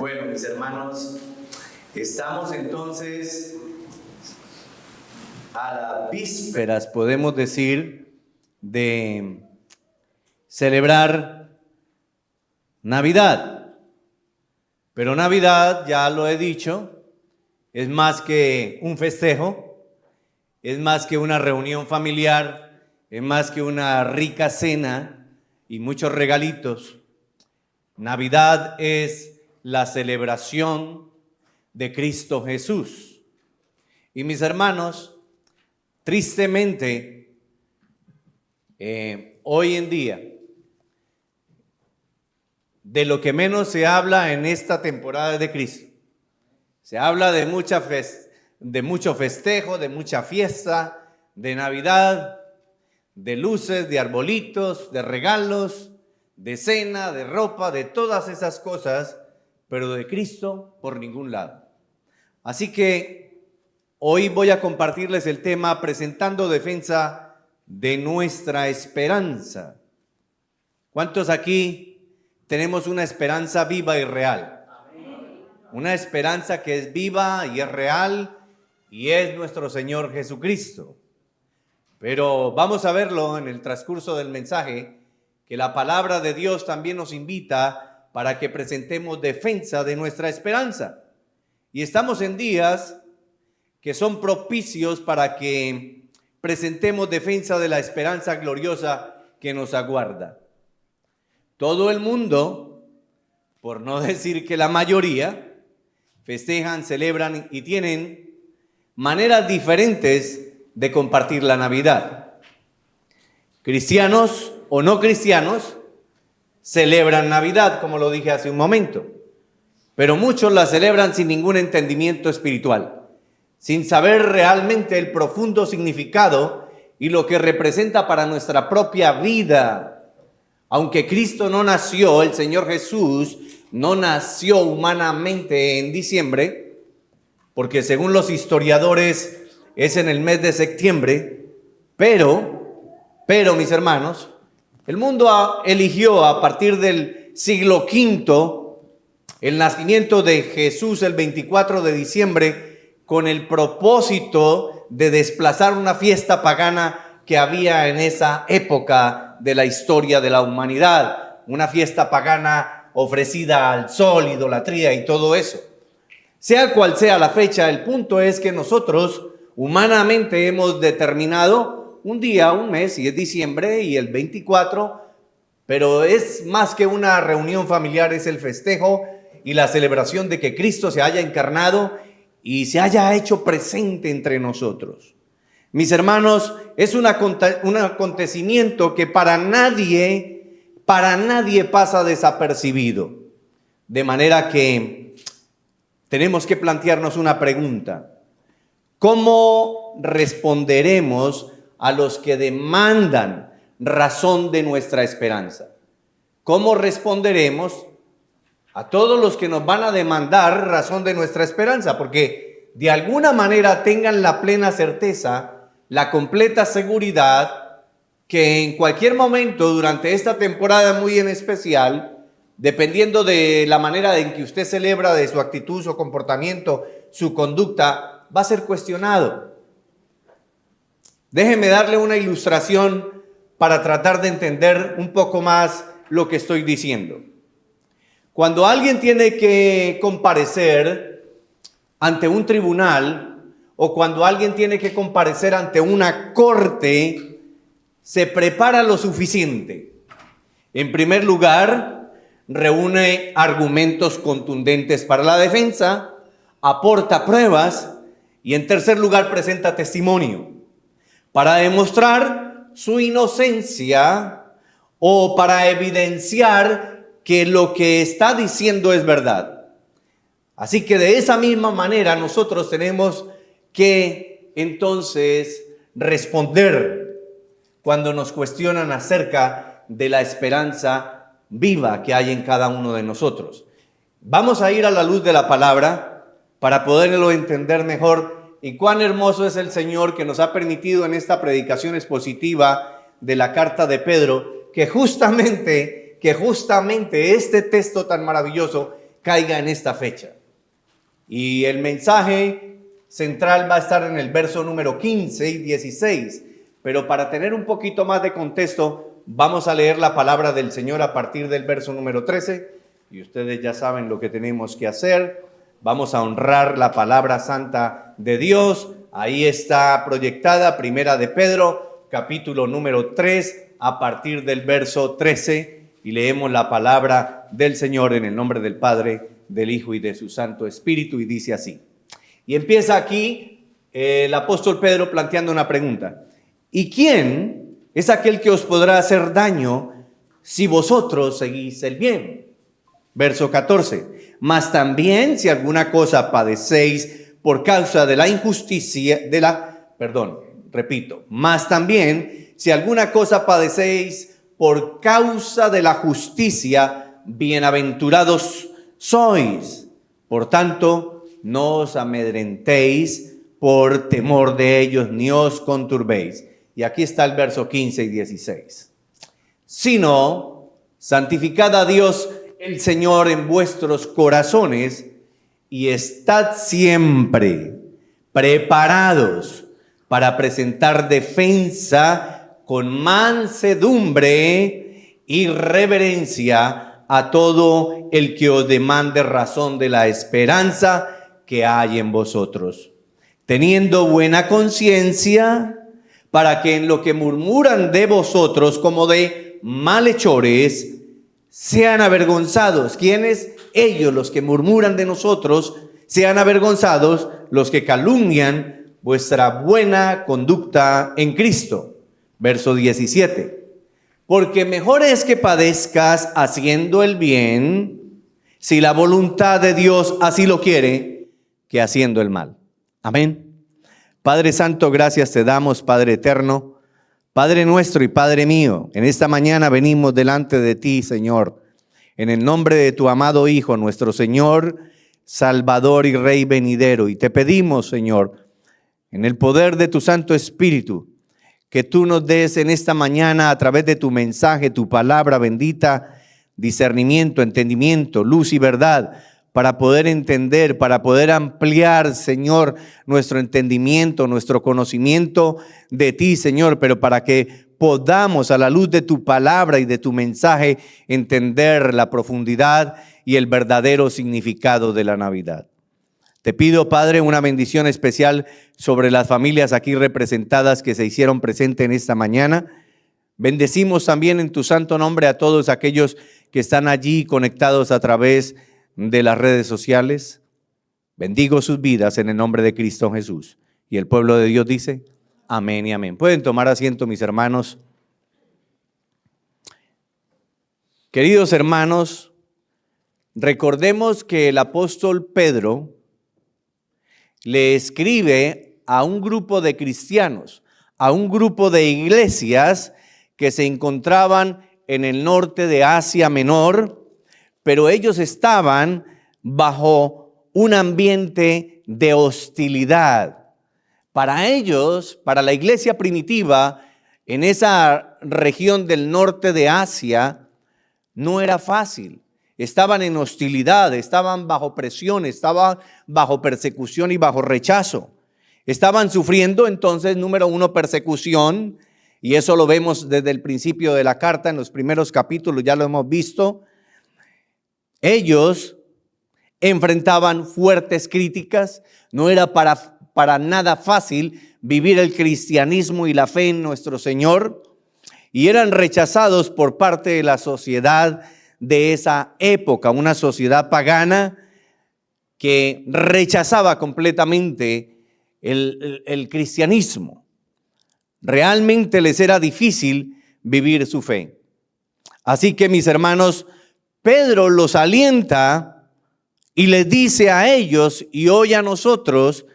Bueno, mis hermanos, estamos entonces a las vísperas, podemos decir, de celebrar Navidad. Pero Navidad, ya lo he dicho, es más que un festejo, es más que una reunión familiar, es más que una rica cena y muchos regalitos. Navidad es la celebración de Cristo Jesús. Y mis hermanos, tristemente, hoy en día, de lo que menos se habla en esta temporada de Cristo, se habla de mucho festejo, de mucha fiesta, de Navidad, de luces, de arbolitos, de regalos, de cena, de ropa, de todas esas cosas, pero de Cristo por ningún lado. Así que hoy voy a compartirles el tema presentando defensa de nuestra esperanza. ¿Cuántos aquí tenemos una esperanza viva y real? Una esperanza que es viva y es real y es nuestro Señor Jesucristo. Pero vamos a verlo en el transcurso del mensaje, que la palabra de Dios también nos invita para que presentemos defensa de nuestra esperanza. Y estamos en días que son propicios para que presentemos defensa de la esperanza gloriosa que nos aguarda. Todo el mundo, por no decir que la mayoría, festejan, celebran y tienen maneras diferentes de compartir la Navidad. Cristianos o no cristianos celebran Navidad, como lo dije hace un momento, pero muchos la celebran sin ningún entendimiento espiritual, sin saber realmente el profundo significado y lo que representa para nuestra propia vida. Aunque Cristo no nació, el Señor Jesús no nació humanamente en diciembre, porque según los historiadores es en el mes de septiembre, pero mis hermanos, el mundo eligió a partir del siglo V el nacimiento de Jesús el 24 de diciembre con el propósito de desplazar una fiesta pagana que había en esa época de la historia de la humanidad, una fiesta pagana ofrecida al sol, idolatría y todo eso. Sea cual sea la fecha, el punto es que nosotros humanamente hemos determinado un día, un mes, y es diciembre y el 24, pero es más que una reunión familiar, es el festejo y la celebración de que Cristo se haya encarnado y se haya hecho presente entre nosotros. Mis hermanos, es un acontecimiento que para nadie pasa desapercibido. De manera que tenemos que plantearnos una pregunta. ¿Cómo responderemos a los que demandan razón de nuestra esperanza? ¿Cómo responderemos a todos los que nos van a demandar razón de nuestra esperanza? Porque de alguna manera tengan la plena certeza, la completa seguridad que en cualquier momento durante esta temporada muy en especial, dependiendo de la manera en que usted celebra, de su actitud, su comportamiento, su conducta, va a ser cuestionado. Déjeme darle una ilustración para tratar de entender un poco más lo que estoy diciendo. Cuando alguien tiene que comparecer ante un tribunal o cuando alguien tiene que comparecer ante una corte, se prepara lo suficiente. En primer lugar, reúne argumentos contundentes para la defensa, aporta pruebas y en tercer lugar presenta testimonio para demostrar su inocencia o para evidenciar que lo que está diciendo es verdad. Así que de esa misma manera nosotros tenemos que entonces responder cuando nos cuestionan acerca de la esperanza viva que hay en cada uno de nosotros. Vamos a ir a la luz de la palabra para poderlo entender mejor. Y cuán hermoso es el Señor que nos ha permitido en esta predicación expositiva de la carta de Pedro, que justamente este texto tan maravilloso caiga en esta fecha. Y el mensaje central va a estar en el verso número 15 y 16. Pero para tener un poquito más de contexto, vamos a leer la palabra del Señor a partir del verso número 13. Y ustedes ya saben lo que tenemos que hacer. Vamos a honrar la palabra santa de Dios. Ahí está proyectada, Primera de Pedro, capítulo número 3, a partir del verso 13. Y leemos la palabra del Señor en el nombre del Padre, del Hijo y de su Santo Espíritu, y dice así. Y empieza aquí el apóstol Pedro planteando una pregunta. ¿Y quién es aquel que os podrá hacer daño si vosotros seguís el bien? Verso 14. Mas también si alguna cosa padecéis por causa de la injusticia, mas también si alguna cosa padecéis por causa de la justicia, bienaventurados sois. Por tanto, no os amedrentéis por temor de ellos, ni os conturbéis. Y aquí está el verso 15 y 16. Sino, santificad a Dios el Señor en vuestros corazones y estad siempre preparados para presentar defensa con mansedumbre y reverencia a todo el que os demande razón de la esperanza que hay en vosotros, teniendo buena conciencia, para que en lo que murmuran de vosotros como de malhechores sean avergonzados. ¿Quiénes? Ellos, los que murmuran de nosotros, sean avergonzados los que calumnian vuestra buena conducta en Cristo. Verso 17. Porque mejor es que padezcas haciendo el bien, si la voluntad de Dios así lo quiere, que haciendo el mal. Amén. Padre Santo, gracias te damos, Padre eterno, Padre nuestro y Padre mío. En esta mañana venimos delante de ti, Señor, en el nombre de tu amado Hijo, nuestro Señor, Salvador y Rey venidero. Y te pedimos, Señor, en el poder de tu Santo Espíritu, que tú nos des en esta mañana a través de tu mensaje, tu palabra bendita, discernimiento, entendimiento, luz y verdad, para poder entender, para poder ampliar, Señor, nuestro entendimiento, nuestro conocimiento de ti, Señor, pero para que podamos a la luz de tu palabra y de tu mensaje entender la profundidad y el verdadero significado de la Navidad. Te pido, Padre, una bendición especial sobre las familias aquí representadas que se hicieron presentes en esta mañana. Bendecimos también en tu santo nombre a todos aquellos que están allí conectados a través de las redes sociales. Bendigo sus vidas en el nombre de Cristo Jesús. Y el pueblo de Dios dice, amén y amén. Pueden tomar asiento, mis hermanos. Queridos hermanos, recordemos que el apóstol Pedro le escribe a un grupo de cristianos, a un grupo de iglesias que se encontraban en el norte de Asia Menor, pero ellos estaban bajo un ambiente de hostilidad. Para ellos, para la iglesia primitiva, en esa región del norte de Asia, no era fácil. Estaban en hostilidad, estaban bajo presión, estaban bajo persecución y bajo rechazo. Estaban sufriendo entonces, número uno, persecución, y eso lo vemos desde el principio de la carta, en los primeros capítulos, ya lo hemos visto. Ellos enfrentaban fuertes críticas, no era para nada fácil vivir el cristianismo y la fe en nuestro Señor, y eran rechazados por parte de la sociedad de esa época, una sociedad pagana que rechazaba completamente el cristianismo. Realmente les era difícil vivir su fe. Así que, mis hermanos, Pedro los alienta y les dice a ellos y hoy a nosotros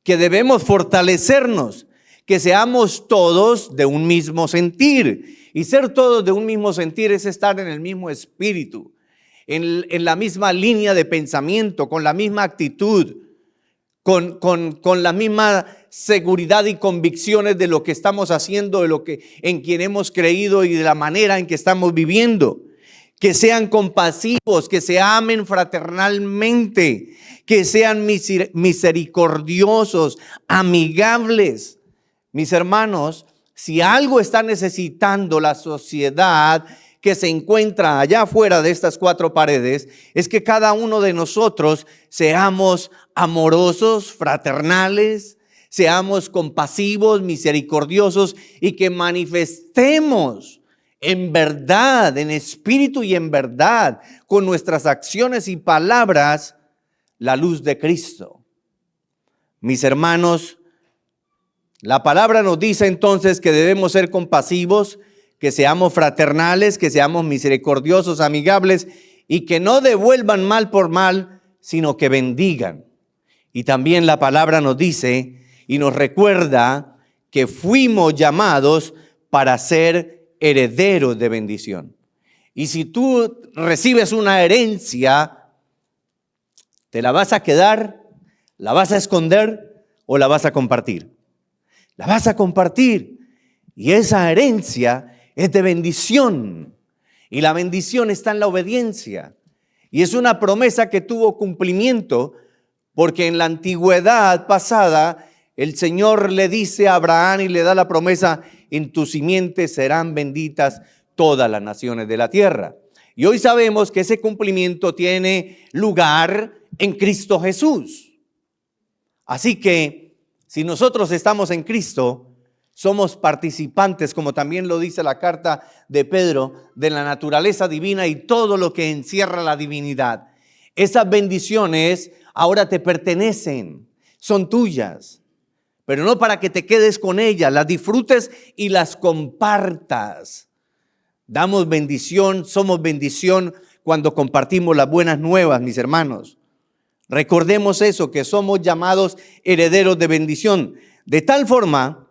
que debemos fortalecernos, que seamos todos de un mismo sentir. Y ser todos de un mismo sentir es estar en el mismo espíritu, en la misma línea de pensamiento, con la misma actitud, con la misma seguridad y convicciones de lo que estamos haciendo, de lo que en quien hemos creído y de la manera en que estamos viviendo. que sean compasivos, que se amen fraternalmente, que sean misericordiosos, amigables. Mis hermanos, si algo está necesitando la sociedad que se encuentra allá afuera de estas cuatro paredes, es que cada uno de nosotros seamos amorosos, fraternales, seamos compasivos, misericordiosos y que manifestemos en verdad, en espíritu y en verdad, con nuestras acciones y palabras, la luz de Cristo. Mis hermanos, la palabra nos dice entonces que debemos ser compasivos, que seamos fraternales, que seamos misericordiosos, amigables y que no devuelvan mal por mal, sino que bendigan. Y también la palabra nos dice y nos recuerda que fuimos llamados para ser herederos de bendición. Y si tú recibes una herencia, ¿te la vas a quedar, la vas a esconder o la vas a compartir? La vas a compartir. Y esa herencia es de bendición. Y la bendición está en la obediencia. Y es una promesa que tuvo cumplimiento, porque en la antigüedad pasada el Señor le dice a Abraham y le da la promesa: en tu simiente serán benditas todas las naciones de la tierra. Y hoy sabemos que ese cumplimiento tiene lugar en Cristo Jesús. Así que si nosotros estamos en Cristo, somos participantes, como también lo dice la carta de Pedro, de la naturaleza divina y todo lo que encierra la divinidad. Esas bendiciones ahora te pertenecen, son tuyas, pero no para que te quedes con ellas, las disfrutes y las compartas. Damos bendición, somos bendición cuando compartimos las buenas nuevas, mis hermanos. Recordemos eso, que somos llamados herederos de bendición, de tal forma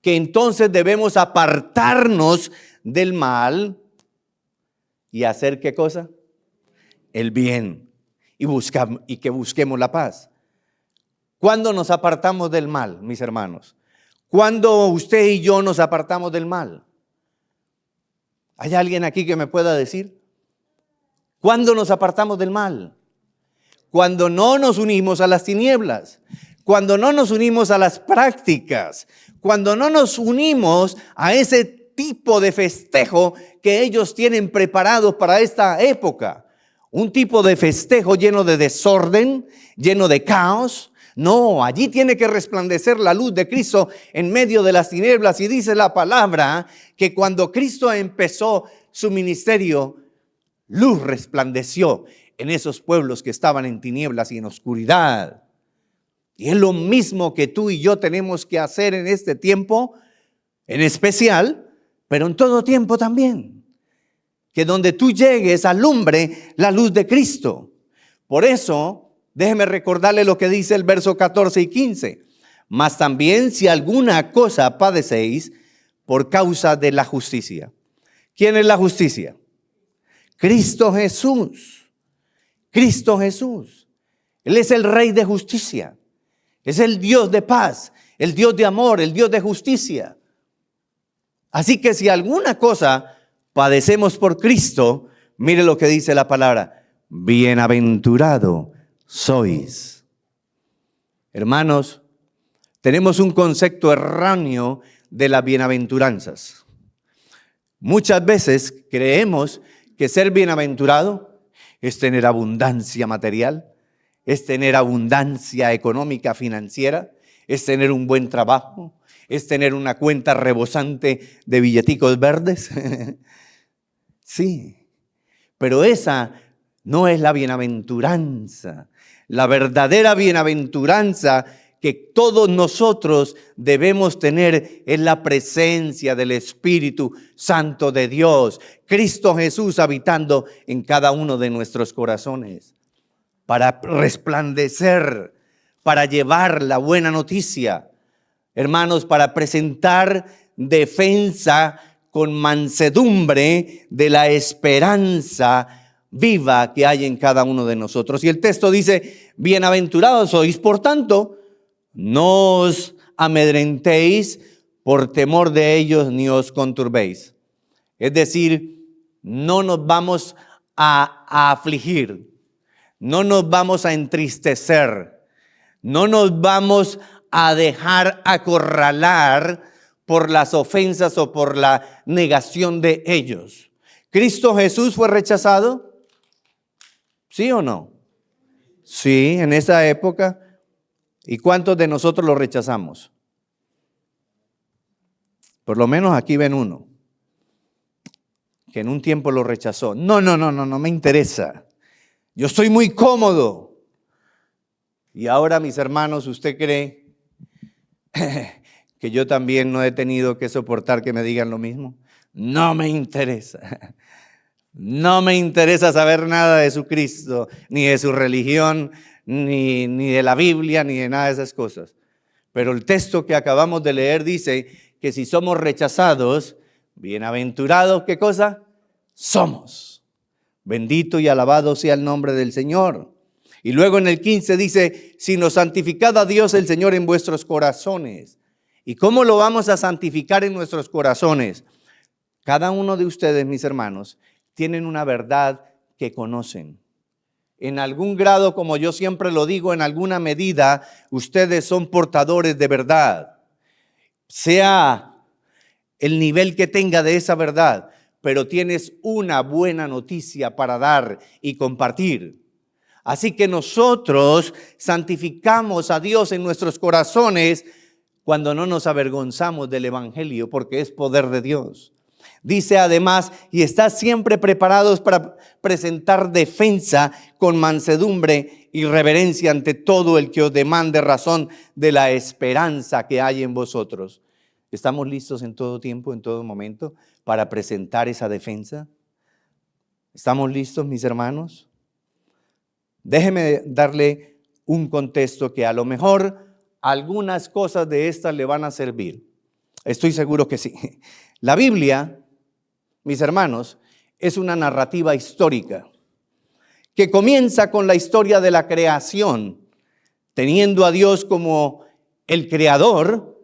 que entonces debemos apartarnos del mal y hacer ¿qué cosa? El bien y que busquemos la paz. ¿Cuándo nos apartamos del mal, mis hermanos? ¿Cuándo usted y yo nos apartamos del mal? ¿Hay alguien aquí que me pueda decir? ¿Cuándo nos apartamos del mal? Cuando no nos unimos a las tinieblas, cuando no nos unimos a las prácticas, cuando no nos unimos a ese tipo de festejo que ellos tienen preparados para esta época. Un tipo de festejo lleno de desorden, lleno de caos. No, allí tiene que resplandecer la luz de Cristo en medio de las tinieblas. Y dice la palabra que cuando Cristo empezó su ministerio, luz resplandeció en esos pueblos que estaban en tinieblas y en oscuridad. Y es lo mismo que tú y yo tenemos que hacer en este tiempo, en especial, pero en todo tiempo también. Que donde tú llegues alumbre la luz de Cristo. Por eso, déjeme recordarle lo que dice el verso 14 y 15. Mas también si alguna cosa padecéis por causa de la justicia. ¿Quién es la justicia? Cristo Jesús. Cristo Jesús. Él es el Rey de justicia. Es el Dios de paz, el Dios de amor, el Dios de justicia. Así que si alguna cosa padecemos por Cristo, mire lo que dice la palabra: bienaventurado sois. Hermanos, tenemos un concepto erróneo de las bienaventuranzas. Muchas veces creemos que ser bienaventurado es tener abundancia material, es tener abundancia económica, financiera, es tener un buen trabajo, es tener una cuenta rebosante de billeticos verdes. Sí, pero esa no es la bienaventuranza. La verdadera bienaventuranza que todos nosotros debemos tener es la presencia del Espíritu Santo de Dios, Cristo Jesús habitando en cada uno de nuestros corazones, para resplandecer, para llevar la buena noticia, hermanos, para presentar defensa con mansedumbre de la esperanza viva que hay en cada uno de nosotros. Y el texto dice: bienaventurados sois, por tanto, no os amedrentéis por temor de ellos, ni os conturbéis. Es decir, no nos vamos a afligir, no nos vamos a entristecer, no nos vamos a dejar acorralar por las ofensas o por la negación de ellos. ¿Cristo Jesús fue rechazado? ¿Sí o no? Sí, en esa época. ¿Y cuántos de nosotros lo rechazamos? Por lo menos aquí ven uno que en un tiempo lo rechazó. No me interesa. Yo estoy muy cómodo. Y ahora, mis hermanos, ¿usted cree que yo también no he tenido que soportar que me digan lo mismo? No me interesa. No me interesa saber nada de su Cristo, ni de su religión, ni de la Biblia, ni de nada de esas cosas. Pero el texto que acabamos de leer dice que si somos rechazados, bienaventurados, ¿qué cosa? Somos. Bendito y alabado sea el nombre del Señor. Y luego en el 15 dice, sino santificad a Dios el Señor en vuestros corazones. ¿Y cómo lo vamos a santificar en nuestros corazones? Cada uno de ustedes, mis hermanos, tienen una verdad que conocen. En algún grado, como yo siempre lo digo, en alguna medida, ustedes son portadores de verdad. Sea el nivel que tenga de esa verdad, pero tienes una buena noticia para dar y compartir. Así que nosotros santificamos a Dios en nuestros corazones cuando no nos avergonzamos del evangelio, porque es poder de Dios. Dice además, y estad siempre preparados para presentar defensa con mansedumbre y reverencia ante todo el que os demande razón de la esperanza que hay en vosotros. ¿Estamos listos en todo tiempo, en todo momento, para presentar esa defensa? ¿Estamos listos, mis hermanos? Déjeme darle un contexto que a lo mejor algunas cosas de estas le van a servir. Estoy seguro que sí. La Biblia, mis hermanos, es una narrativa histórica que comienza con la historia de la creación, teniendo a Dios como el creador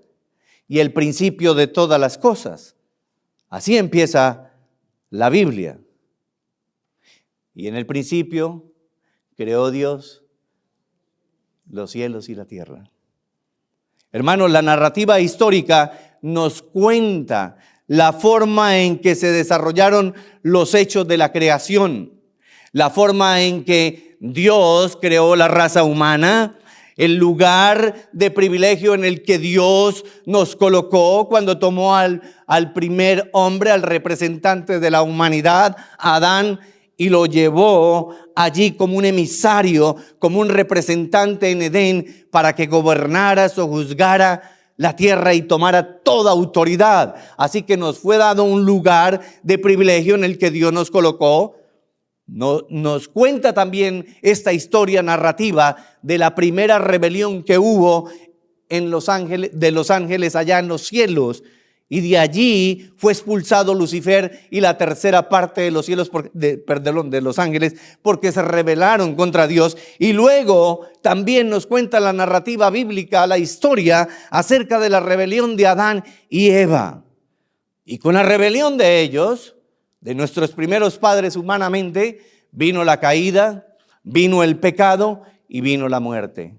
y el principio de todas las cosas. Así empieza la Biblia. Y en el principio creó Dios los cielos y la tierra. Hermanos, la narrativa histórica nos cuenta la forma en que se desarrollaron los hechos de la creación, la forma en que Dios creó la raza humana, el lugar de privilegio en el que Dios nos colocó cuando tomó al primer hombre, al representante de la humanidad, Adán, y lo llevó allí como un emisario, como un representante en Edén, para que gobernara, sojuzgara la tierra y tomara toda autoridad. Así que nos fue dado un lugar de privilegio en el que Dios nos colocó. Nos cuenta también esta historia narrativa de la primera rebelión que hubo en los ángeles allá en los cielos. Y de allí fue expulsado Lucifer y la tercera parte de los cielos, de los ángeles, porque se rebelaron contra Dios. Y luego también nos cuenta la narrativa bíblica, la historia acerca de la rebelión de Adán y Eva. Y con la rebelión de ellos, de nuestros primeros padres humanamente, vino la caída, vino el pecado y vino la muerte.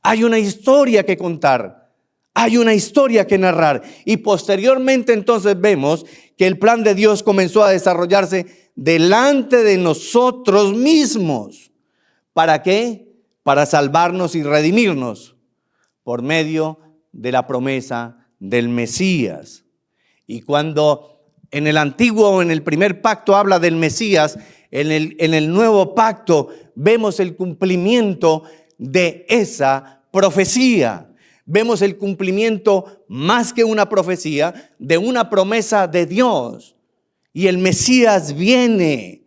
Hay una historia que contar. Hay una historia que narrar, y posteriormente entonces vemos que el plan de Dios comenzó a desarrollarse delante de nosotros mismos. ¿Para qué? Para salvarnos y redimirnos por medio de la promesa del Mesías. Y cuando en el antiguo o en el primer pacto habla del Mesías, en el nuevo pacto vemos el cumplimiento de esa profecía. Vemos el cumplimiento, más que una profecía, de una promesa de Dios. Y el Mesías viene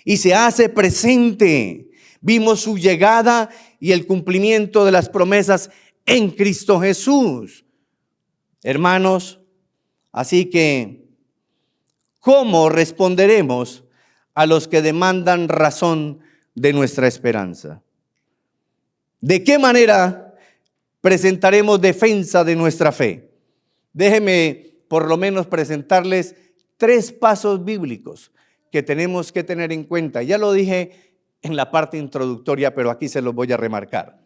y se hace presente. Vimos su llegada y el cumplimiento de las promesas en Cristo Jesús. Hermanos, así que, ¿cómo responderemos a los que demandan razón de nuestra esperanza? ¿De qué manera presentaremos defensa de nuestra fe? Déjenme por lo menos presentarles 3 pasos bíblicos que tenemos que tener en cuenta. Ya lo dije en la parte introductoria, pero aquí se los voy a remarcar.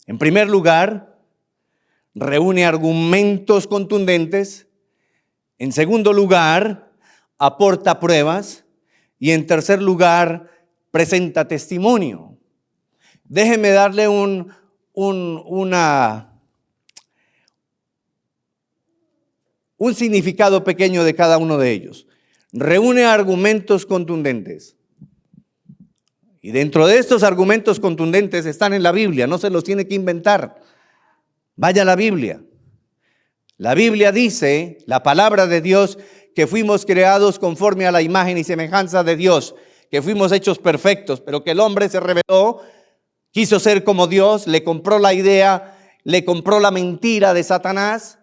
En primer lugar, reúne argumentos contundentes. En segundo lugar, aporta pruebas. Y en tercer lugar, presenta testimonio. Déjeme darle un significado pequeño de cada uno de ellos. Reúne argumentos contundentes. Y dentro de estos argumentos contundentes están en la Biblia, no se los tiene que inventar. Vaya a la Biblia. La Biblia dice, la palabra de Dios, que fuimos creados conforme a la imagen y semejanza de Dios, que fuimos hechos perfectos, pero que el hombre se rebeló, quiso ser como Dios, le compró la idea, le compró la mentira de Satanás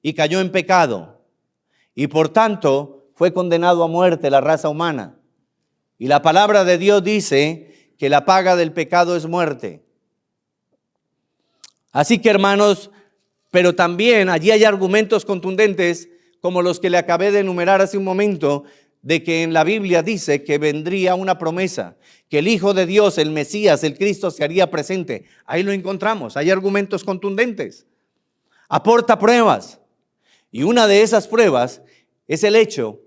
y cayó en pecado. Y por tanto fue condenado a muerte la raza humana. Y la palabra de Dios dice que la paga del pecado es muerte. Así que, hermanos, pero también allí hay argumentos contundentes como los que le acabé de enumerar hace un momento, de que en la Biblia dice que vendría una promesa, que el Hijo de Dios, el Mesías, el Cristo se haría presente. Ahí lo encontramos, hay argumentos contundentes. Aporta pruebas. Y una de esas pruebas es el hecho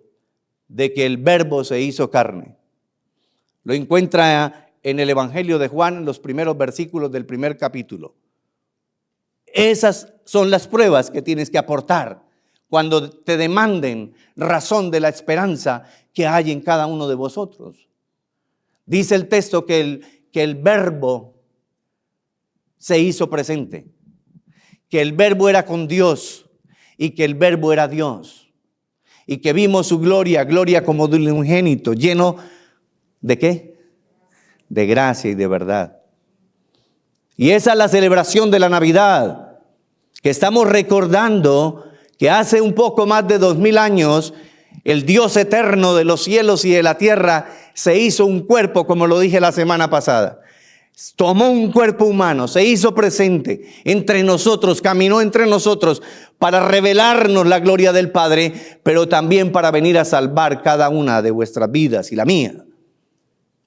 de que el Verbo se hizo carne. Lo encuentra en el Evangelio de Juan, en los primeros versículos del primer capítulo. Esas son las pruebas que tienes que aportar cuando te demanden razón de la esperanza que hay en cada uno de vosotros. Dice el texto que el Verbo se hizo presente, que el Verbo era con Dios y que el Verbo era Dios, y que vimos su gloria, gloria como de un unigénito, lleno ¿de qué? De gracia y de verdad. Y esa es la celebración de la Navidad, que estamos recordando que hace un poco más de 2000 años, el Dios eterno de los cielos y de la tierra se hizo un cuerpo, como lo dije la semana pasada. Tomó un cuerpo humano, se hizo presente entre nosotros, caminó entre nosotros para revelarnos la gloria del Padre, pero también para venir a salvar cada una de vuestras vidas y la mía.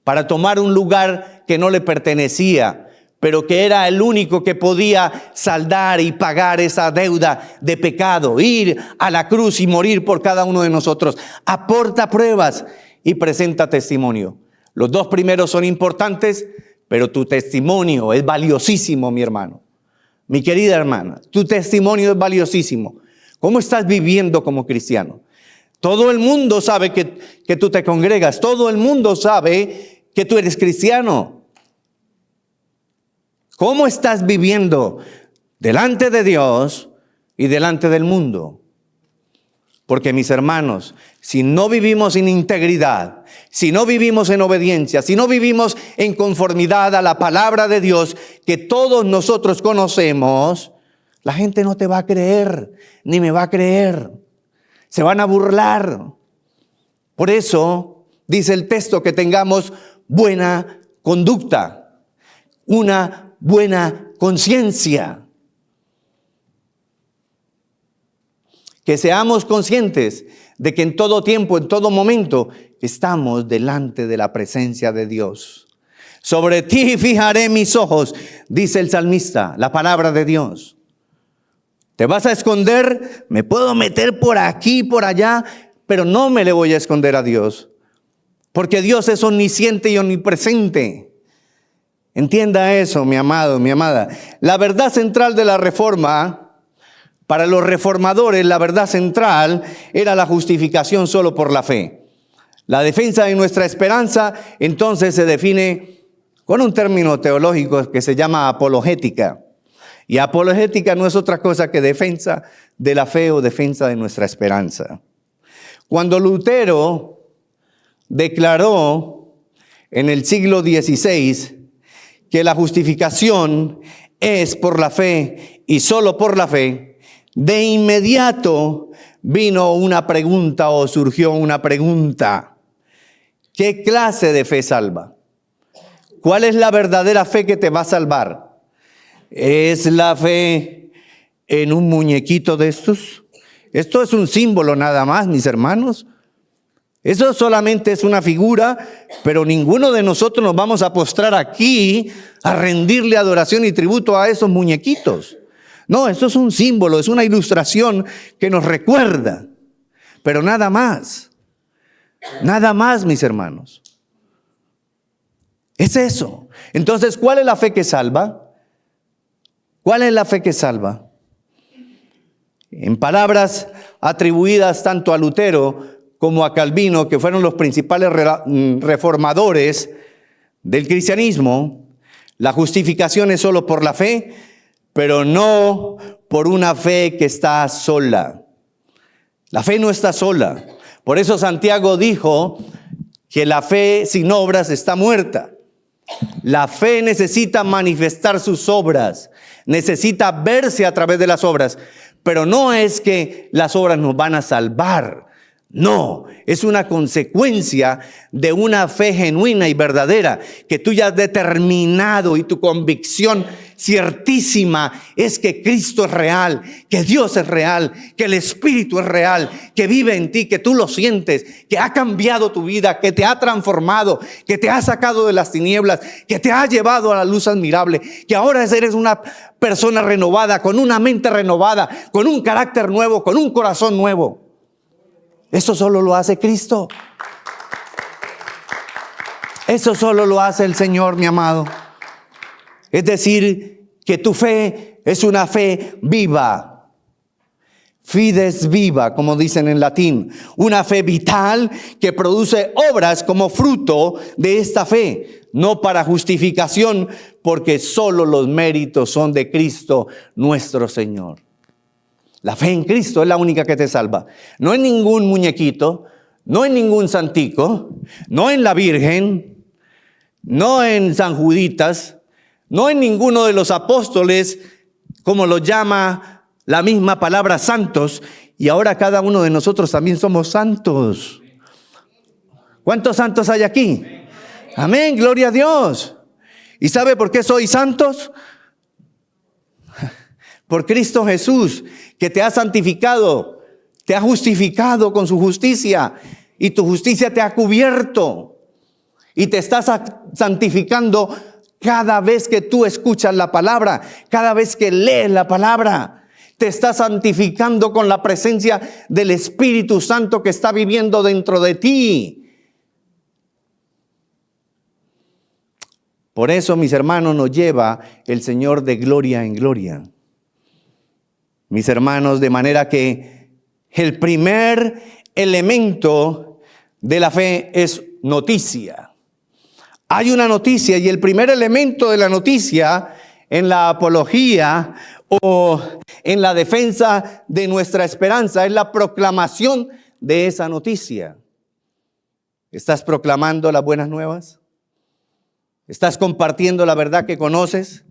Para tomar un lugar que no le pertenecía, pero que era el único que podía saldar y pagar esa deuda de pecado, ir a la cruz y morir por cada uno de nosotros. Aporta pruebas y presenta testimonio. Los dos primeros son importantes, pero tu testimonio es valiosísimo, mi hermano. Mi querida hermana, tu testimonio es valiosísimo. ¿Cómo estás viviendo como cristiano? Todo el mundo sabe que tú te congregas, todo el mundo sabe que tú eres cristiano. ¿Cómo estás viviendo delante de Dios y delante del mundo? Porque, mis hermanos, si no vivimos en integridad, si no vivimos en obediencia, si no vivimos en conformidad a la palabra de Dios que todos nosotros conocemos, la gente no te va a creer, ni me va a creer. Se van a burlar. Por eso dice el texto que tengamos buena conducta, una buena conciencia. Que seamos conscientes de que en todo tiempo, en todo momento, estamos delante de la presencia de Dios. Sobre ti fijaré mis ojos, dice el salmista, la palabra de Dios. ¿Te vas a esconder? Me puedo meter por aquí, por allá, pero no me le voy a esconder a Dios. Porque Dios es omnisciente y omnipresente. Entienda eso, mi amado, mi amada. La verdad central de la reforma, para los reformadores, la verdad central era la justificación solo por la fe. La defensa de nuestra esperanza, entonces, se define con un término teológico que se llama apologética. Y apologética no es otra cosa que defensa de la fe o defensa de nuestra esperanza. Cuando Lutero declaró en el siglo XVI que la justificación es por la fe y solo por la fe, de inmediato vino una pregunta o surgió una pregunta. ¿Qué clase de fe salva? ¿Cuál es la verdadera fe que te va a salvar? ¿Es la fe en un muñequito de estos? Esto es un símbolo nada más, mis hermanos. Eso solamente es una figura, pero ninguno de nosotros nos vamos a postrar aquí a rendirle adoración y tributo a esos muñequitos. No, esto es un símbolo, es una ilustración que nos recuerda, pero nada más, mis hermanos. Es eso. Entonces, ¿cuál es la fe que salva? ¿Cuál es la fe que salva? En palabras atribuidas tanto a Lutero como a Calvino, que fueron los principales reformadores del cristianismo, la justificación es solo por la fe, pero no por una fe que está sola. La fe no está sola. Por eso Santiago dijo que la fe sin obras está muerta. La fe necesita manifestar sus obras, necesita verse a través de las obras, pero no es que las obras nos van a salvar. No, es una consecuencia de una fe genuina y verdadera que tú ya has determinado, y tu convicción ciertísima es que Cristo es real, que Dios es real, que el Espíritu es real, que vive en ti, que tú lo sientes, que ha cambiado tu vida, que te ha transformado, que te ha sacado de las tinieblas, que te ha llevado a la luz admirable, que ahora eres una persona renovada, con una mente renovada, con un carácter nuevo, con un corazón nuevo. Eso solo lo hace Cristo. Eso solo lo hace el Señor, mi amado. Es decir, que tu fe es una fe viva. Fides viva, como dicen en latín. Una fe vital que produce obras como fruto de esta fe. No para justificación, porque solo los méritos son de Cristo nuestro Señor. La fe en Cristo es la única que te salva. No en ningún muñequito, no en ningún santico, no en la Virgen, no en San Juditas, no en ninguno de los apóstoles, como lo llama la misma palabra santos. Y ahora cada uno de nosotros también somos santos. ¿Cuántos santos hay aquí? Amén, gloria a Dios. ¿Y sabe por qué sois santos? Por Cristo Jesús, que te ha santificado, te ha justificado con su justicia, y tu justicia te ha cubierto, y te estás santificando cada vez que tú escuchas la palabra, cada vez que lees la palabra. Te estás santificando con la presencia del Espíritu Santo que está viviendo dentro de ti. Por eso, mis hermanos, nos lleva el Señor de gloria en gloria. Mis hermanos, de manera que el primer elemento de la fe es noticia. Hay una noticia, y el primer elemento de la noticia en la apología o en la defensa de nuestra esperanza es la proclamación de esa noticia. ¿Estás proclamando las buenas nuevas? ¿Estás compartiendo la verdad que conoces?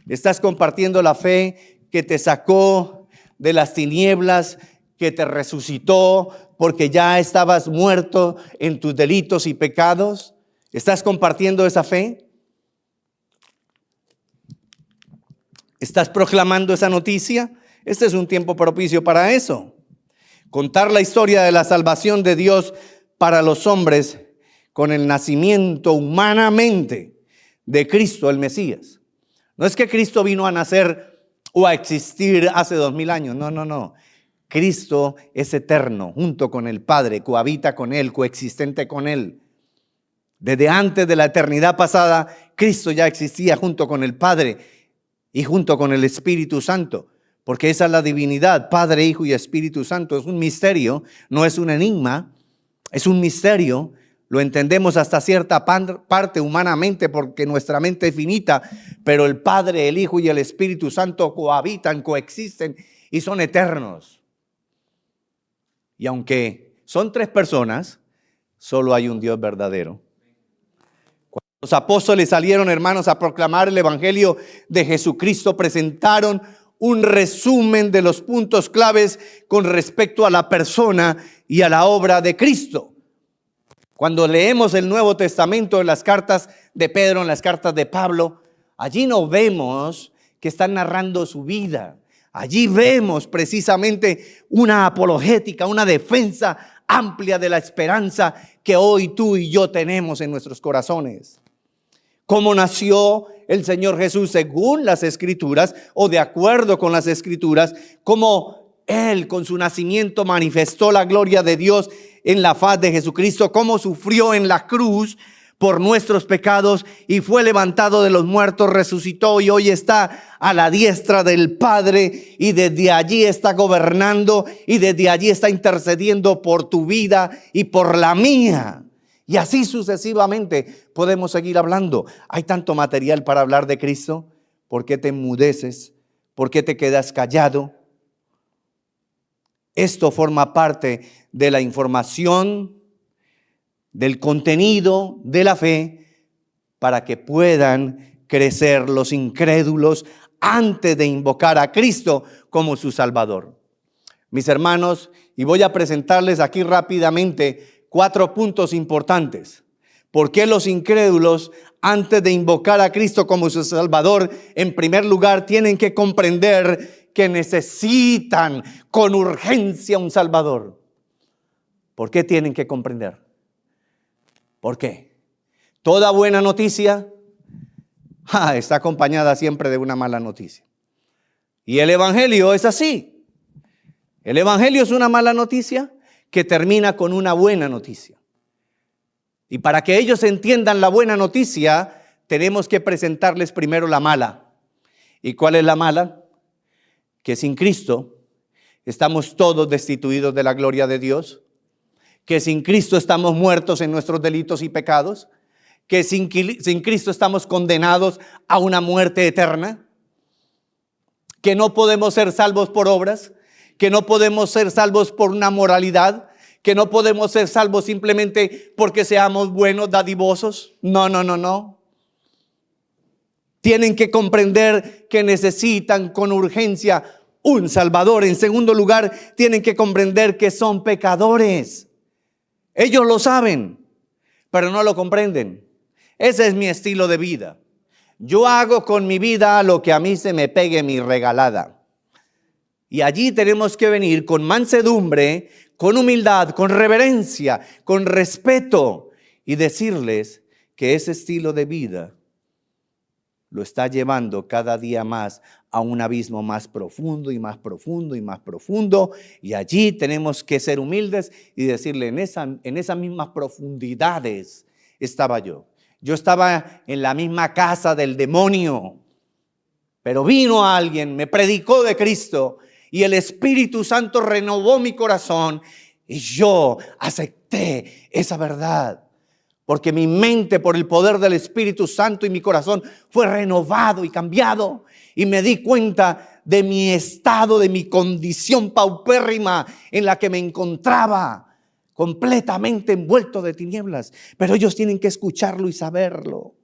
¿Estás compartiendo la fe que te sacó de las tinieblas, que te resucitó porque ya estabas muerto en tus delitos y pecados? ¿Estás compartiendo esa fe? ¿Estás proclamando esa noticia? Este es un tiempo propicio para eso. Contar la historia de la salvación de Dios para los hombres con el nacimiento humanamente de Cristo el Mesías. No es que Cristo vino a nacer o a existir hace 2000 años. No. Cristo es eterno, junto con el Padre, cohabita con Él, coexistente con Él. Desde antes de la eternidad pasada, Cristo ya existía junto con el Padre y junto con el Espíritu Santo, porque esa es la divinidad, Padre, Hijo y Espíritu Santo. Es un misterio, no es un enigma, es un misterio. Lo entendemos hasta cierta parte humanamente porque nuestra mente es finita, pero el Padre, el Hijo y el Espíritu Santo cohabitan, coexisten y son eternos. Y aunque son tres personas, solo hay un Dios verdadero. Cuando los apóstoles salieron, hermanos, a proclamar el Evangelio de Jesucristo, presentaron un resumen de los puntos claves con respecto a la persona y a la obra de Cristo. Cuando leemos el Nuevo Testamento en las cartas de Pedro, en las cartas de Pablo, allí no vemos que están narrando su vida. Allí vemos precisamente una apologética, una defensa amplia de la esperanza que hoy tú y yo tenemos en nuestros corazones. ¿Cómo nació el Señor Jesús según las Escrituras o de acuerdo con las Escrituras? ¿Cómo Él con su nacimiento manifestó la gloria de Dios en la faz de Jesucristo? ¿Cómo sufrió en la cruz por nuestros pecados y fue levantado de los muertos, resucitó y hoy está a la diestra del Padre y desde allí está gobernando y desde allí está intercediendo por tu vida y por la mía? Y así sucesivamente podemos seguir hablando. Hay tanto material para hablar de Cristo. ¿Por qué te enmudeces? ¿Por qué te quedas callado? Esto forma parte de la información, del contenido de la fe, para que puedan crecer los incrédulos antes de invocar a Cristo como su Salvador. Mis hermanos, y voy a presentarles aquí rápidamente 4 puntos importantes. ¿Por qué los incrédulos, antes de invocar a Cristo como su Salvador, en primer lugar tienen que comprender que necesitan con urgencia un Salvador? ¿Por qué tienen que comprender? ¿Por qué? Toda buena noticia está acompañada siempre de una mala noticia. Y el Evangelio es así. El Evangelio es una mala noticia que termina con una buena noticia. Y para que ellos entiendan la buena noticia, tenemos que presentarles primero la mala. ¿Y cuál es la mala? Que sin Cristo estamos todos destituidos de la gloria de Dios, que sin Cristo estamos muertos en nuestros delitos y pecados, que sin Cristo estamos condenados a una muerte eterna, que no podemos ser salvos por obras, que no podemos ser salvos por una moralidad, que no podemos ser salvos simplemente porque seamos buenos, dadivosos. No. Tienen que comprender que necesitan con urgencia un Salvador. En segundo lugar, tienen que comprender que son pecadores. Ellos lo saben, pero no lo comprenden. Ese es mi estilo de vida. Yo hago con mi vida lo que a mí se me pegue mi regalada. Y allí tenemos que venir con mansedumbre, con humildad, con reverencia, con respeto y decirles que ese estilo de vida lo está llevando cada día más a un abismo más profundo y más profundo y más profundo. Y allí tenemos que ser humildes y decirle, en esas mismas profundidades estaba yo. Yo estaba en la misma casa del demonio, pero vino alguien, me predicó de Cristo y el Espíritu Santo renovó mi corazón y yo acepté esa verdad. Porque mi mente, por el poder del Espíritu Santo y mi corazón, fue renovado y cambiado. Y me di cuenta de mi estado, de mi condición paupérrima en la que me encontraba, completamente envuelto de tinieblas. Pero ellos tienen que escucharlo y saberlo.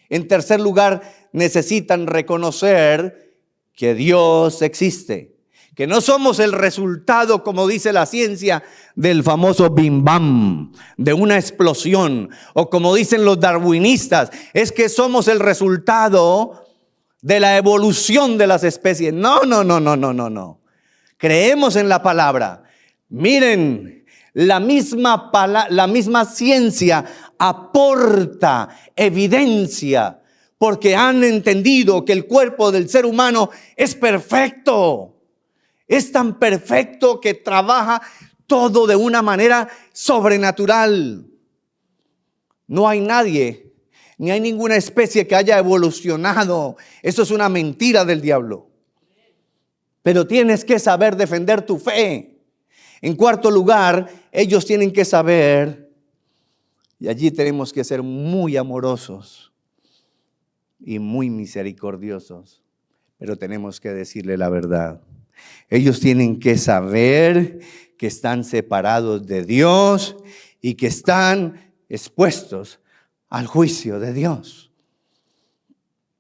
En tercer lugar, necesitan reconocer que Dios existe. Que no somos el resultado, como dice la ciencia, del famoso Bim Bam, de una explosión. O como dicen los darwinistas, es que somos el resultado de la evolución de las especies. No. Creemos en la palabra. Miren, la misma ciencia aporta evidencia, porque han entendido que el cuerpo del ser humano es perfecto. Es tan perfecto que trabaja todo de una manera sobrenatural. No hay nadie, ni hay ninguna especie que haya evolucionado. Eso es una mentira del diablo. Pero tienes que saber defender tu fe. En cuarto lugar, ellos tienen que saber, y allí tenemos que ser muy amorosos y muy misericordiosos, pero tenemos que decirle la verdad. Ellos tienen que saber que están separados de Dios y que están expuestos al juicio de Dios.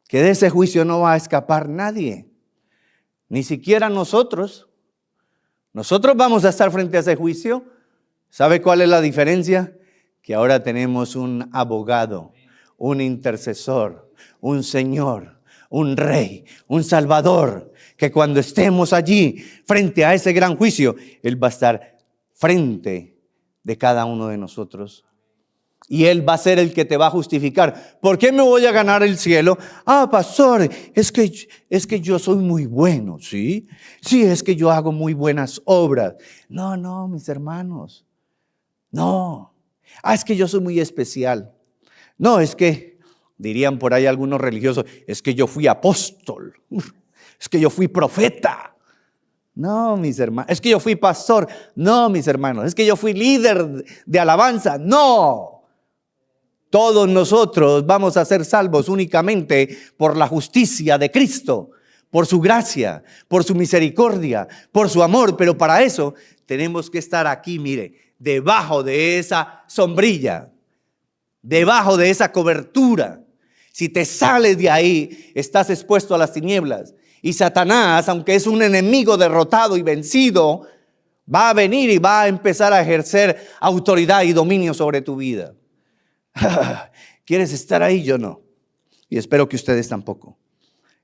Que de ese juicio no va a escapar nadie, ni siquiera nosotros. Nosotros vamos a estar frente a ese juicio. ¿Sabe cuál es la diferencia? Que ahora tenemos un abogado, un intercesor, un Señor, un Rey, un Salvador, que cuando estemos allí frente a ese gran juicio, Él va a estar frente de cada uno de nosotros. Y Él va a ser el que te va a justificar. ¿Por qué me voy a ganar el cielo? Ah, pastor, es que yo soy muy bueno, ¿sí? Sí, es que yo hago muy buenas obras. No, mis hermanos. No. Ah, es que yo soy muy especial. No, es que, dirían por ahí algunos religiosos, es que yo fui apóstol. Es que yo fui profeta. No, mis hermanos. Es que yo fui pastor. No, mis hermanos. Es que yo fui líder de alabanza. No. Todos nosotros vamos a ser salvos únicamente por la justicia de Cristo, por su gracia, por su misericordia, por su amor. Pero para eso tenemos que estar aquí, mire, debajo de esa sombrilla, debajo de esa cobertura. Si te sales de ahí, estás expuesto a las tinieblas. Y Satanás, aunque es un enemigo derrotado y vencido, va a venir y va a empezar a ejercer autoridad y dominio sobre tu vida. ¿Quieres estar ahí? Yo no. Y espero que ustedes tampoco.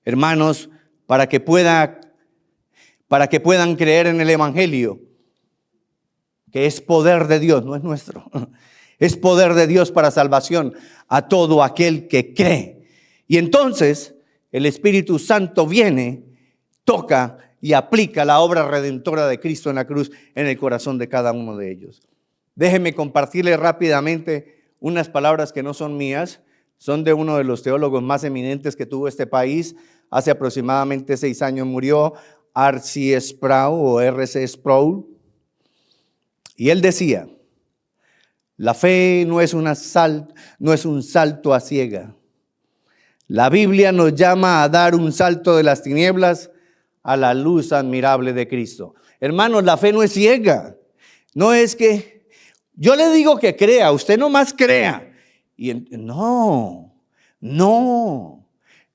Hermanos, para que puedan creer en el Evangelio, que es poder de Dios, no es nuestro. Es poder de Dios para salvación a todo aquel que cree. Y entonces el Espíritu Santo viene, toca y aplica la obra redentora de Cristo en la cruz en el corazón de cada uno de ellos. Déjenme compartirles rápidamente unas palabras que no son mías, son de uno de los teólogos más eminentes que tuvo este país. Hace aproximadamente 6 años murió, R.C. Sproul o R.C. Sproul. Y él decía, la fe no es un salto a ciega. La Biblia nos llama a dar un salto de las tinieblas a la luz admirable de Cristo. Hermanos, la fe no es ciega. No es que yo le digo que crea, usted nomás crea. No.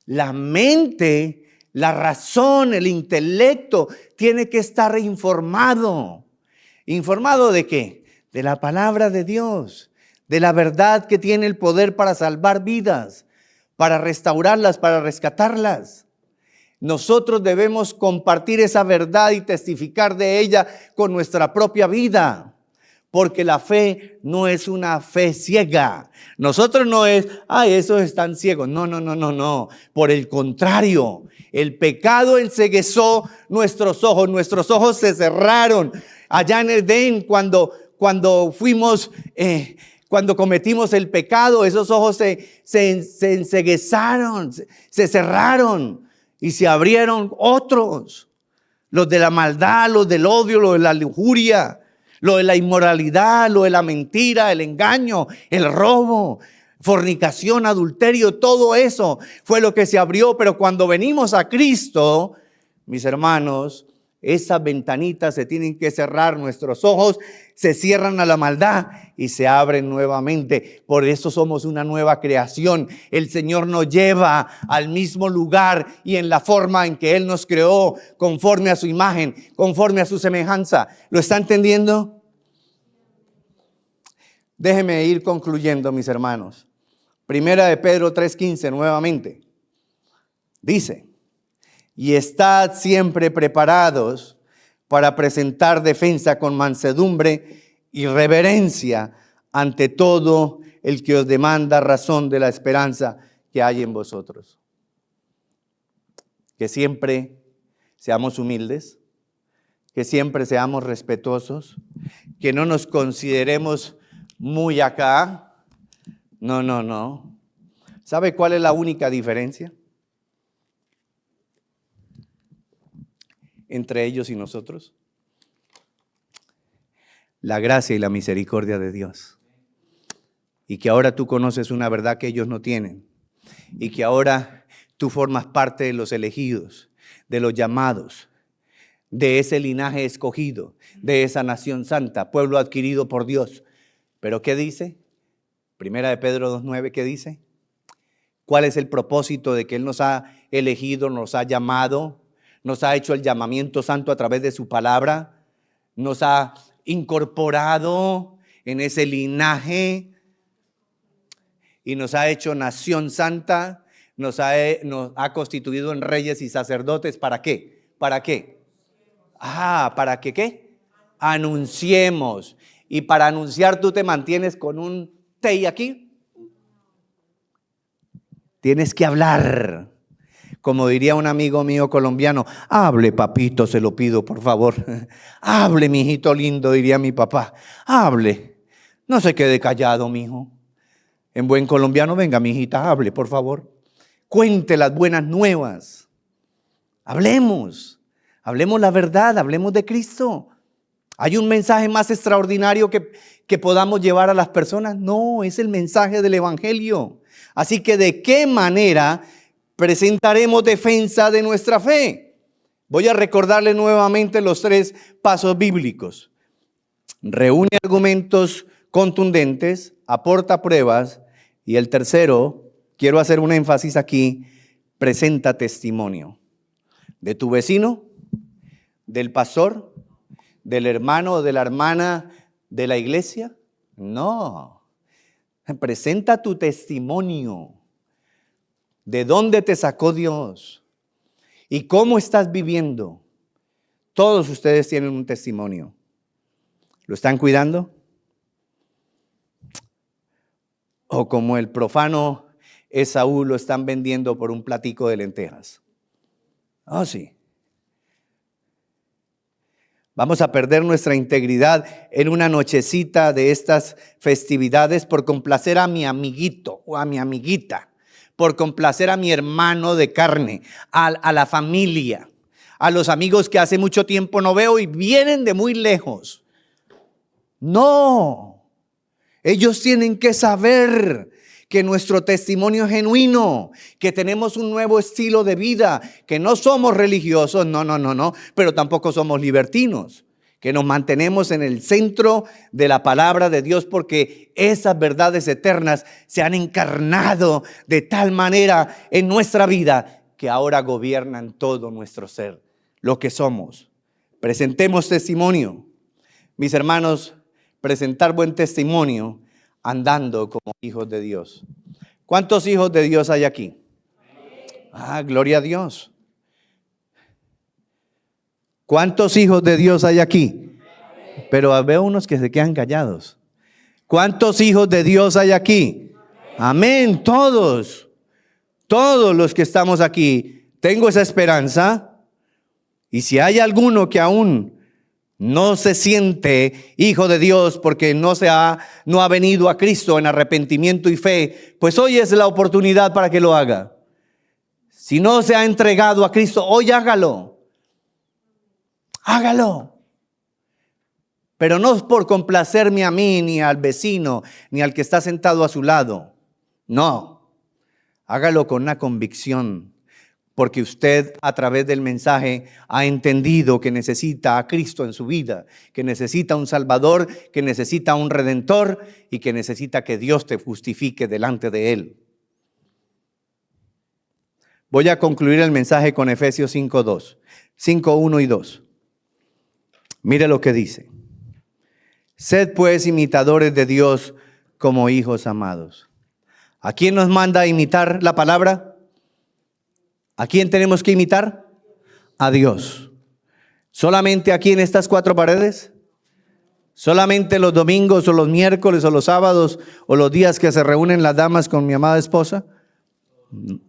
La mente, la razón, el intelecto tiene que estar informado. ¿Informado de qué? De la palabra de Dios, de la verdad que tiene el poder para salvar vidas, para restaurarlas, para rescatarlas. Nosotros debemos compartir esa verdad y testificar de ella con nuestra propia vida. Porque la fe no es una fe ciega. Nosotros no es, esos están ciegos. No. Por el contrario, el pecado enceguezó nuestros ojos. Nuestros ojos se cerraron. Allá en Edén, cuando cometimos el pecado, esos ojos se enceguezaron, se cerraron y se abrieron otros. Los de la maldad, los del odio, los de la lujuria, lo de la inmoralidad, lo de la mentira, el engaño, el robo, fornicación, adulterio, todo eso fue lo que se abrió. Pero cuando venimos a Cristo, mis hermanos, esas ventanitas se tienen que cerrar, nuestros ojos se cierran a la maldad y se abren nuevamente. Por eso somos una nueva creación. El Señor nos lleva al mismo lugar y en la forma en que Él nos creó, conforme a su imagen, conforme a su semejanza. ¿Lo está entendiendo? Déjenme ir concluyendo, mis hermanos. Primera de Pedro 3:15 nuevamente. Dice: y estad siempre preparados para presentar defensa con mansedumbre y reverencia ante todo el que os demanda razón de la esperanza que hay en vosotros. Que siempre seamos humildes, que siempre seamos respetuosos, que no nos consideremos muy acá. No. ¿Sabe cuál es la única diferencia entre ellos y nosotros? La gracia y la misericordia de Dios. Y que ahora tú conoces una verdad que ellos no tienen. Y que ahora tú formas parte de los elegidos, de los llamados, de ese linaje escogido, de esa nación santa, pueblo adquirido por Dios. ¿Pero qué dice? Primera de Pedro 2:9, ¿qué dice? ¿Cuál es el propósito de que Él nos ha elegido, nos ha llamado? Nos ha hecho el llamamiento santo a través de su palabra, nos ha incorporado en ese linaje y nos ha hecho nación santa, nos ha constituido en reyes y sacerdotes. ¿Para qué? ¿Para qué? ¿Para que qué? Anunciemos. y para anunciar tú te mantienes con un tey aquí. Tienes que hablar. Como diría un amigo mío colombiano, hable papito, se lo pido por favor. Hable, mijito lindo, diría mi papá. Hable. No se quede callado, mijo. En buen colombiano, venga, mijita, hable, por favor. Cuente las buenas nuevas. Hablemos. Hablemos la verdad, hablemos de Cristo. ¿Hay un mensaje más extraordinario que podamos llevar a las personas? No, es el mensaje del Evangelio. Así que, ¿de qué manera presentaremos defensa de nuestra fe? Voy a recordarle nuevamente los 3 pasos bíblicos. Reúne argumentos contundentes, aporta pruebas, y el tercero, quiero hacer un énfasis aquí, presenta testimonio. De tu vecino, del pastor, del hermano o de la hermana de la iglesia. No, presenta tu testimonio. ¿De dónde te sacó Dios? ¿Y cómo estás viviendo? Todos ustedes tienen un testimonio. ¿Lo están cuidando? O como el profano Esaú lo están vendiendo por un platico de lentejas. Oh, sí. Vamos a perder nuestra integridad en una nochecita de estas festividades por complacer a mi amiguito o a mi amiguita, por complacer a mi hermano de carne, a la familia, a los amigos que hace mucho tiempo no veo y vienen de muy lejos. No, ellos tienen que saber que nuestro testimonio es genuino, que tenemos un nuevo estilo de vida, que no somos religiosos, no, pero tampoco somos libertinos, que nos mantenemos en el centro de la palabra de Dios porque esas verdades eternas se han encarnado de tal manera en nuestra vida que ahora gobiernan todo nuestro ser, lo que somos. Presentemos testimonio. Mis hermanos, presentar buen testimonio andando como hijos de Dios. ¿Cuántos hijos de Dios hay aquí? Ah, gloria a Dios. ¿Cuántos hijos de Dios hay aquí? Pero veo unos que se quedan callados. ¿Cuántos hijos de Dios hay aquí? Amén, todos. Todos los que estamos aquí. Tengo esa esperanza. Y si hay alguno que aún no se siente hijo de Dios porque no ha venido a Cristo en arrepentimiento y fe, pues hoy es la oportunidad para que lo haga. Si no se ha entregado a Cristo, hoy hágalo. Hágalo. Pero no es por complacerme a mí, ni al vecino, ni al que está sentado a su lado. No. Hágalo con una convicción. Porque usted a través del mensaje ha entendido que necesita a Cristo en su vida, que necesita un Salvador, que necesita un Redentor y que necesita que Dios te justifique delante de Él. Voy a concluir el mensaje con Efesios 5:1 y 2. Mire lo que dice. Sed pues imitadores de Dios como hijos amados. ¿A quién nos manda a imitar la palabra? ¿A quién tenemos que imitar? A Dios. ¿Solamente aquí en estas 4 paredes? ¿Solamente los domingos o los miércoles o los sábados o los días que se reúnen las damas con mi amada esposa?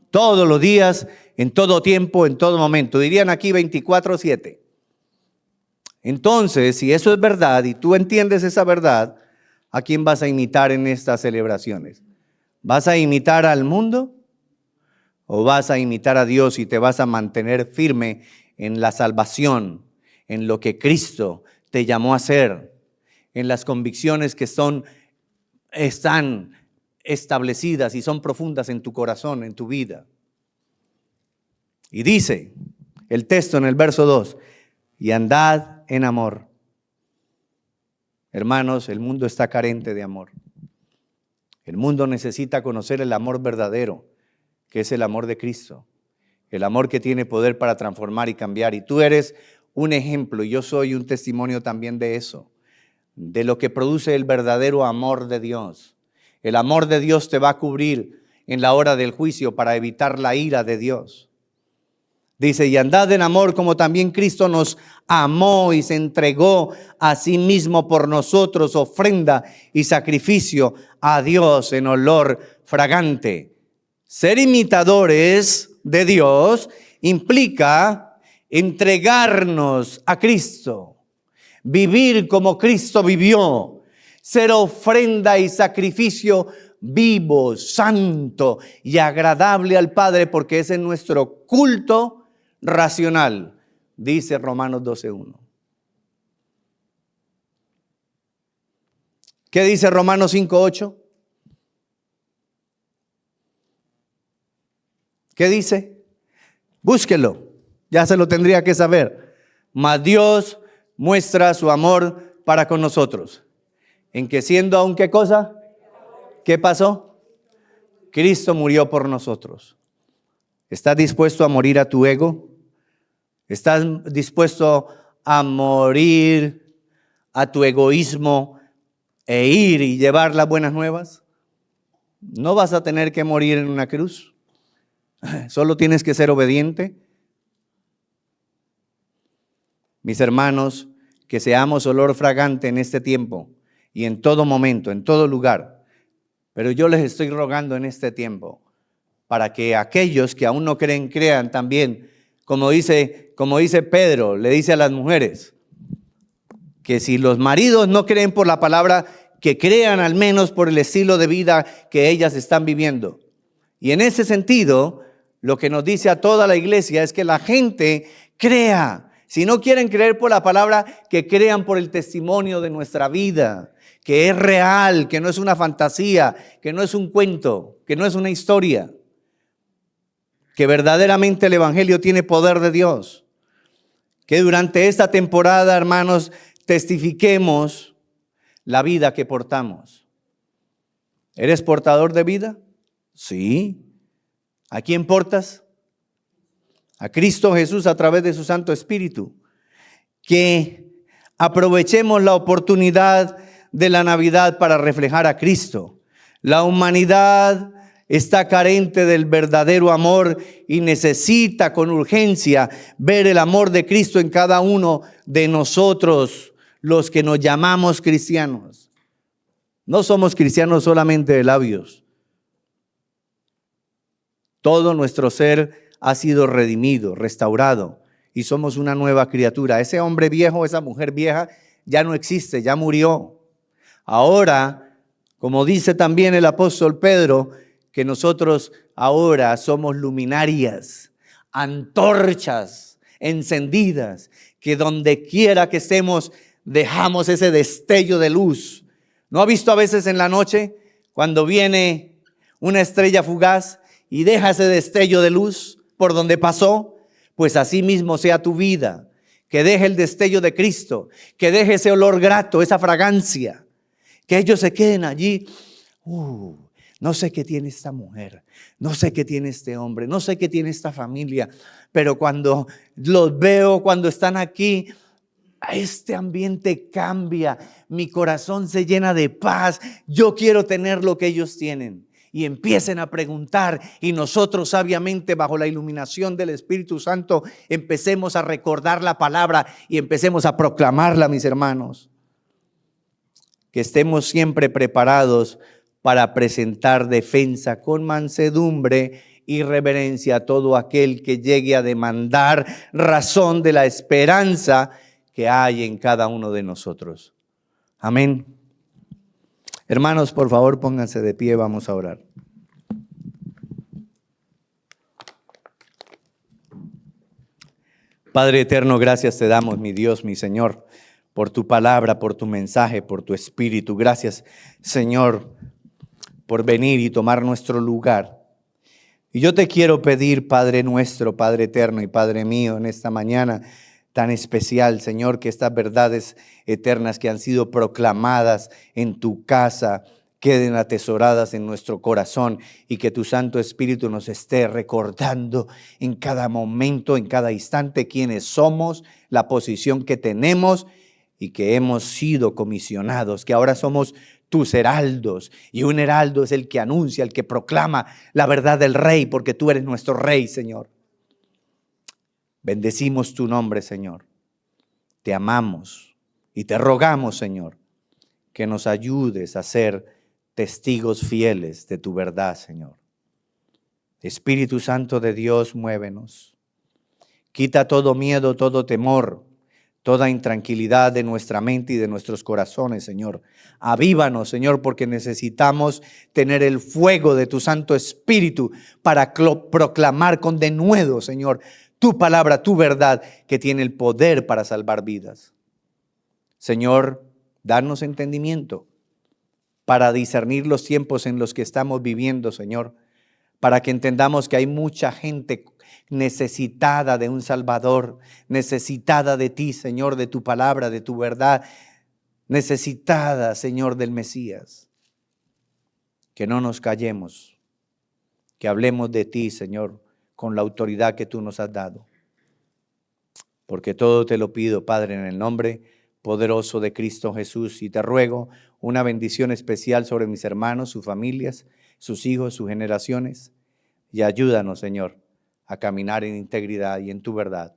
Todos los días, en todo tiempo, en todo momento. Dirían aquí 24/7. Entonces, si eso es verdad y tú entiendes esa verdad, ¿a quién vas a imitar en estas celebraciones? ¿Vas a imitar al mundo? ¿O vas a imitar a Dios y te vas a mantener firme en la salvación, en lo que Cristo te llamó a hacer, en las convicciones que están establecidas y son profundas en tu corazón, en tu vida? Y dice el texto en el verso 2, y andad en amor. Hermanos, el mundo está carente de amor. El mundo necesita conocer el amor verdadero, que es el amor de Cristo, el amor que tiene poder para transformar y cambiar. Y tú eres un ejemplo, y yo soy un testimonio también de eso, de lo que produce el verdadero amor de Dios. El amor de Dios te va a cubrir en la hora del juicio para evitar la ira de Dios. Dice, y andad en amor como también Cristo nos amó y se entregó a sí mismo por nosotros, ofrenda y sacrificio a Dios en olor fragante. Ser imitadores de Dios implica entregarnos a Cristo, vivir como Cristo vivió, ser ofrenda y sacrificio vivo, santo y agradable al Padre, porque ese es nuestro culto racional, dice Romanos 12:1. ¿Qué dice Romanos 5:8? ¿Qué dice? Búsquelo, ya se lo tendría que saber. Mas Dios muestra su amor para con nosotros, en que siendo aún ¿qué cosa? ¿Qué pasó? Cristo murió por nosotros. ¿Estás dispuesto a morir a tu ego? ¿Estás dispuesto a morir a tu egoísmo e ir y llevar las buenas nuevas? No vas a tener que morir en una cruz. Solo tienes que ser obediente. Mis hermanos, que seamos olor fragante en este tiempo y en todo momento, en todo lugar. Pero yo les estoy rogando en este tiempo para que aquellos que aún no creen, crean también, como dice Pedro, le dice a las mujeres, que si los maridos no creen por la palabra, que crean al menos por el estilo de vida que ellas están viviendo. Y en ese sentido, lo que nos dice a toda la iglesia es que la gente crea. Si no quieren creer por la palabra, que crean por el testimonio de nuestra vida, que es real, que no es una fantasía, que no es un cuento, que no es una historia. Que verdaderamente el evangelio tiene poder de Dios. Que durante esta temporada, hermanos, testifiquemos la vida que portamos. ¿Eres portador de vida? Sí. ¿A quién portas? A Cristo Jesús a través de su Santo Espíritu. Que aprovechemos la oportunidad de la Navidad para reflejar a Cristo. La humanidad está carente del verdadero amor y necesita con urgencia ver el amor de Cristo en cada uno de nosotros, los que nos llamamos cristianos. No somos cristianos solamente de labios. Todo nuestro ser ha sido redimido, restaurado y somos una nueva criatura. Ese hombre viejo, esa mujer vieja ya no existe, ya murió. Ahora, como dice también el apóstol Pedro, que nosotros ahora somos luminarias, antorchas encendidas, que donde quiera que estemos dejamos ese destello de luz. ¿No ha visto a veces en la noche cuando viene una estrella fugaz y deja ese destello de luz por donde pasó? Pues así mismo sea tu vida, que deje el destello de Cristo, que deje ese olor grato, esa fragancia, que ellos se queden allí. No sé qué tiene esta mujer, no sé qué tiene este hombre, no sé qué tiene esta familia, pero cuando los veo, cuando están aquí, este ambiente cambia, mi corazón se llena de paz, yo quiero tener lo que ellos tienen. Y empiecen a preguntar y nosotros sabiamente bajo la iluminación del Espíritu Santo empecemos a recordar la palabra y empecemos a proclamarla, mis hermanos. Que estemos siempre preparados para presentar defensa con mansedumbre y reverencia a todo aquel que llegue a demandar razón de la esperanza que hay en cada uno de nosotros. Amén. Hermanos, por favor, pónganse de pie, vamos a orar. Padre eterno, gracias te damos, mi Dios, mi Señor, por tu palabra, por tu mensaje, por tu espíritu. Gracias, Señor, por venir y tomar nuestro lugar. Y yo te quiero pedir, Padre nuestro, Padre eterno y Padre mío, en esta mañana tan especial, Señor, que estas verdades eternas que han sido proclamadas en tu casa queden atesoradas en nuestro corazón y que tu Santo Espíritu nos esté recordando en cada momento, en cada instante, quiénes somos, la posición que tenemos y que hemos sido comisionados, que ahora somos tus heraldos, y un heraldo es el que anuncia, el que proclama la verdad del Rey, porque tú eres nuestro Rey, Señor. Bendecimos tu nombre, Señor. Te amamos y te rogamos, Señor, que nos ayudes a ser testigos fieles de tu verdad, Señor. Espíritu Santo de Dios, muévenos. Quita todo miedo, todo temor, toda intranquilidad de nuestra mente y de nuestros corazones, Señor. Avívanos, Señor, porque necesitamos tener el fuego de tu Santo Espíritu para proclamar con denuedo, Señor, tu palabra, tu verdad, que tiene el poder para salvar vidas. Señor, danos entendimiento para discernir los tiempos en los que estamos viviendo, Señor, para que entendamos que hay mucha gente necesitada de un Salvador, necesitada de ti, Señor, de tu palabra, de tu verdad, necesitada, Señor, del Mesías. Que no nos callemos, que hablemos de ti, Señor, con la autoridad que tú nos has dado. Porque todo te lo pido, Padre, en el nombre poderoso de Cristo Jesús, y te ruego una bendición especial sobre mis hermanos, sus familias, sus hijos, sus generaciones, y ayúdanos, Señor, a caminar en integridad y en tu verdad,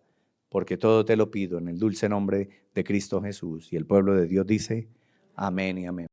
porque todo te lo pido en el dulce nombre de Cristo Jesús. Y el pueblo de Dios dice, amén y amén.